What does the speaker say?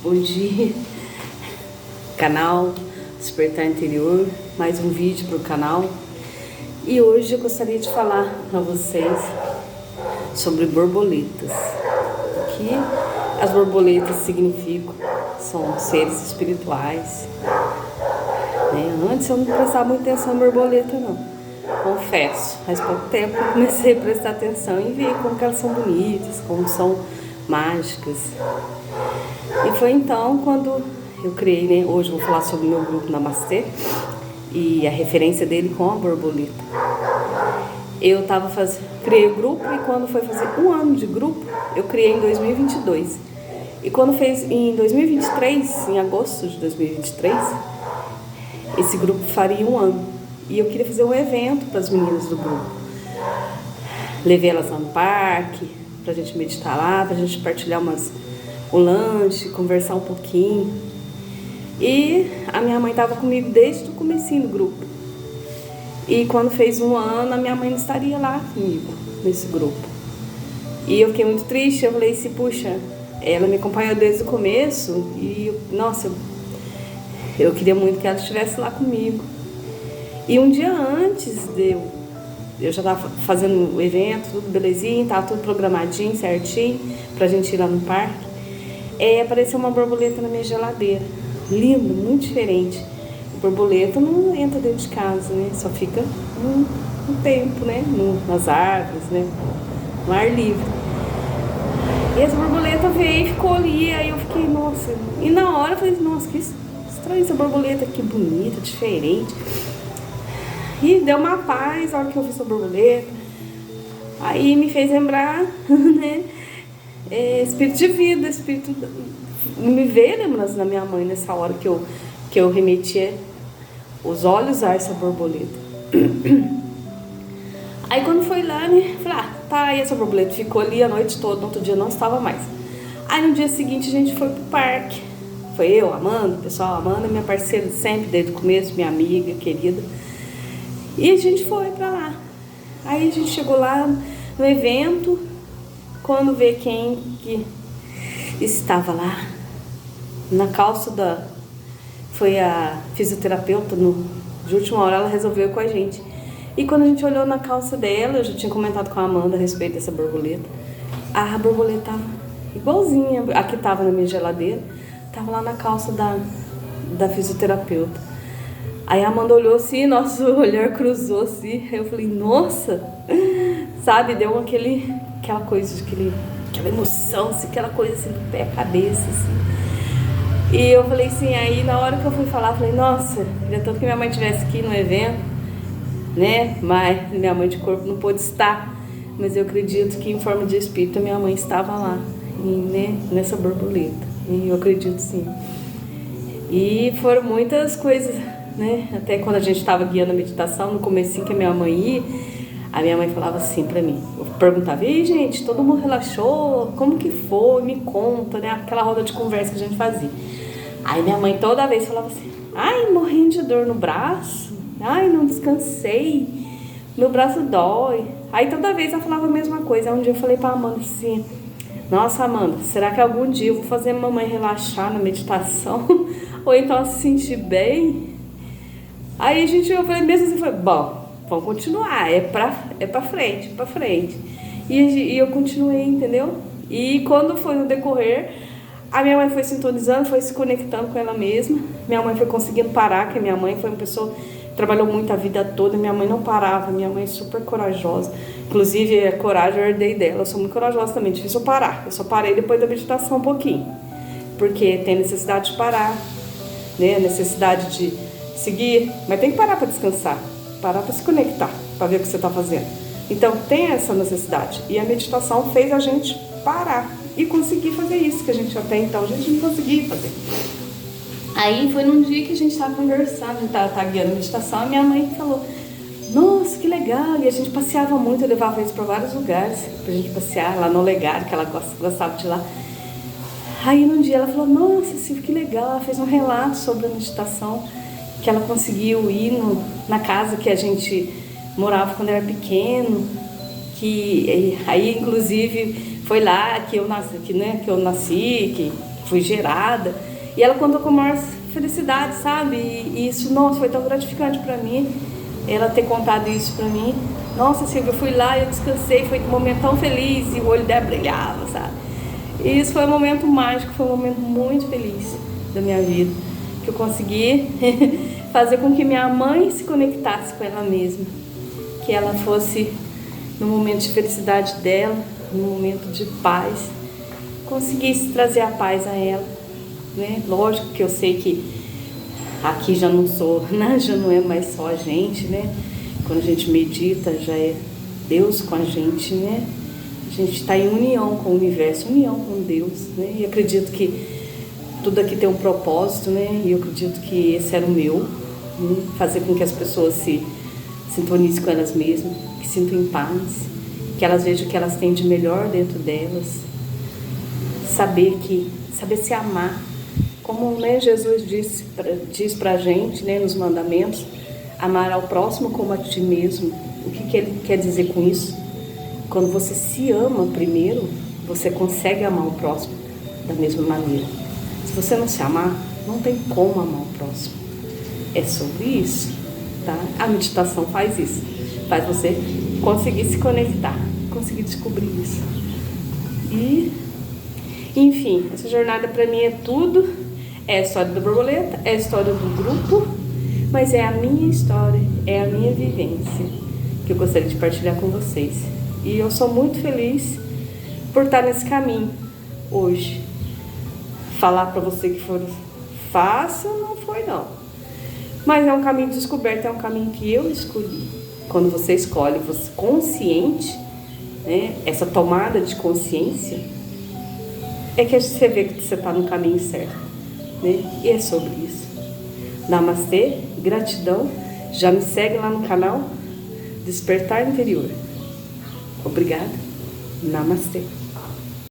Bom dia, canal Despertar Interior, mais um vídeo para o canal. E hoje eu gostaria de falar para vocês sobre borboletas. O que as borboletas significam? São seres espirituais, né? Antes eu não prestava muita atenção em borboleta não, confesso. Faz pouco tempo eu comecei a prestar atenção e ver como que elas são bonitas, como são mágicas. E foi então quando eu criei, né? Hoje eu vou falar sobre o meu grupo Namastê e a referência dele com a borboleta. Eu criei o grupo e quando foi fazer um ano de grupo, eu criei em 2022. E quando fez em 2023, em agosto de 2023, esse grupo faria um ano. E eu queria fazer um evento para as meninas do grupo. Levei elas lá no parque, pra gente meditar lá, pra gente partilhar o lanche, conversar um pouquinho. E a minha mãe estava comigo desde o comecinho do grupo. E quando fez um ano, a minha mãe não estaria lá comigo, nesse grupo. E eu fiquei muito triste, eu falei assim, puxa, ela me acompanhou desde o começo e, nossa, eu queria muito que ela estivesse lá comigo. E um dia antes eu já estava fazendo o evento, tudo belezinho, estava tudo programadinho, certinho, pra gente ir lá no parque. Apareceu uma borboleta na minha geladeira, linda, muito diferente. A borboleta não entra dentro de casa, né? Só fica um tempo, né? Nas árvores, né? No ar livre. E essa borboleta veio e ficou ali, aí eu fiquei, nossa. E na hora eu falei, nossa, que estranha essa borboleta, que bonita, diferente. E deu uma paz a hora que eu vi essa borboleta. Aí me fez lembrar, né? Espírito de vida, me veio lembrança da minha mãe nessa hora que eu remetia os olhos a essa borboleta. Aí quando foi lá, né, falei, tá, e essa borboleta ficou ali a noite toda, no outro dia não estava mais. Aí no dia seguinte a gente foi pro parque. Foi eu, Amanda, o pessoal, Amanda, minha parceira sempre, desde o começo, minha amiga, querida. E a gente foi pra lá. Aí a gente chegou lá no evento, quando vê quem que estava lá, na calça foi a fisioterapeuta, de última hora ela resolveu com a gente. E quando a gente olhou na calça dela, eu já tinha comentado com a Amanda a respeito dessa borboleta, a borboleta tava igualzinha a que tava na minha geladeira, tava lá na calça da fisioterapeuta. Aí a Amanda olhou assim, nosso olhar cruzou assim, eu falei, nossa, sabe, deu aquela coisa, aquela emoção, assim, aquela coisa assim do pé à cabeça, assim. E eu falei assim, aí na hora que eu fui falar, eu falei, nossa, queria tanto que minha mãe estivesse aqui no evento, né, mas minha mãe de corpo não pôde estar, mas eu acredito que em forma de espírito a minha mãe estava lá, né, nessa borboleta, e eu acredito sim. E foram muitas coisas, né? Até quando a gente estava guiando a meditação, no comecinho que a minha mãe ia, a minha mãe falava assim pra mim, eu perguntava, e gente, todo mundo relaxou? Como que foi? Me conta, né? Aquela roda de conversa que a gente fazia. Aí minha mãe toda vez falava assim, ai, morrendo de dor no braço, ai, não descansei, meu braço dói. Aí toda vez ela falava a mesma coisa. Aí um dia eu falei pra Amanda assim, nossa, Amanda, será que algum dia eu vou fazer a mamãe relaxar na meditação? Ou então se sentir bem? Aí eu falei mesmo assim, bom, vamos continuar, é pra frente. E eu continuei, entendeu? E quando foi no decorrer, a minha mãe foi sintonizando, foi se conectando com ela mesma. Minha mãe foi conseguindo parar, que a minha mãe foi uma pessoa que trabalhou muito a vida toda, minha mãe não parava, minha mãe é super corajosa. Inclusive, a coragem eu herdei dela, eu sou muito corajosa também, difícil eu parar. Eu só parei depois da meditação um pouquinho, porque tem necessidade de parar, né? Necessidade de seguir, mas tem que parar para descansar, parar para se conectar, para ver o que você está fazendo. Então tem essa necessidade, e a meditação fez a gente parar e conseguir fazer isso, que a gente até então a gente não conseguia fazer. Aí foi num dia que a gente estava conversando, a gente estava guiando a meditação, e minha mãe falou, nossa, que legal, e a gente passeava muito, eu levava eles para vários lugares, pra gente passear, lá no Legário, que ela gostava de ir lá. Aí num dia ela falou, nossa, Silvia, que legal, ela fez um relato sobre a meditação, que ela conseguiu ir na casa que a gente morava quando era pequeno, que aí inclusive foi lá que eu nasci, fui gerada. E ela contou com a maior felicidade, sabe? E isso, nossa, foi tão gratificante pra mim, ela ter contado isso pra mim. Nossa, Silvia, eu fui lá, eu descansei, foi um momento tão feliz e o olho dela brilhava, sabe? E isso foi um momento mágico, foi um momento muito feliz da minha vida, que eu consegui fazer com que minha mãe se conectasse com ela mesma, que ela fosse no momento de felicidade dela, no momento de paz, conseguisse trazer a paz a ela, né? Lógico que eu sei que aqui já não sou, né? Já não é mais só a gente, né? Quando a gente medita, já é Deus com a gente, né? A gente está em união com o universo, união com Deus, né? E acredito que tudo aqui tem um propósito, né? E eu acredito que esse era o meu, né? Fazer com que as pessoas se sintonizem com elas mesmas, que sintam em paz, que elas vejam o que elas têm de melhor dentro delas, saber se amar, como, né, Jesus diz pra gente, né, nos mandamentos, amar ao próximo como a ti mesmo. O que ele quer dizer com isso? Quando você se ama primeiro, você consegue amar o próximo da mesma maneira. Se você não se amar, não tem como amar o próximo. É sobre isso, tá? A meditação faz isso, faz você conseguir se conectar, conseguir descobrir isso. E, enfim, essa jornada pra mim é tudo. É a história da borboleta, é a história do grupo, mas é a minha história, é a minha vivência que eu gostaria de partilhar com vocês. E eu sou muito feliz por estar nesse caminho hoje. Falar pra você que foi fácil, não foi não. Mas é um caminho descoberto, é um caminho que eu escolhi. Quando você escolhe, você consciente, né, essa tomada de consciência, é que você vê que você está no caminho certo, né? E é sobre isso. Namastê, gratidão. Já me segue lá no canal Despertar Interior. Obrigada. Namastê.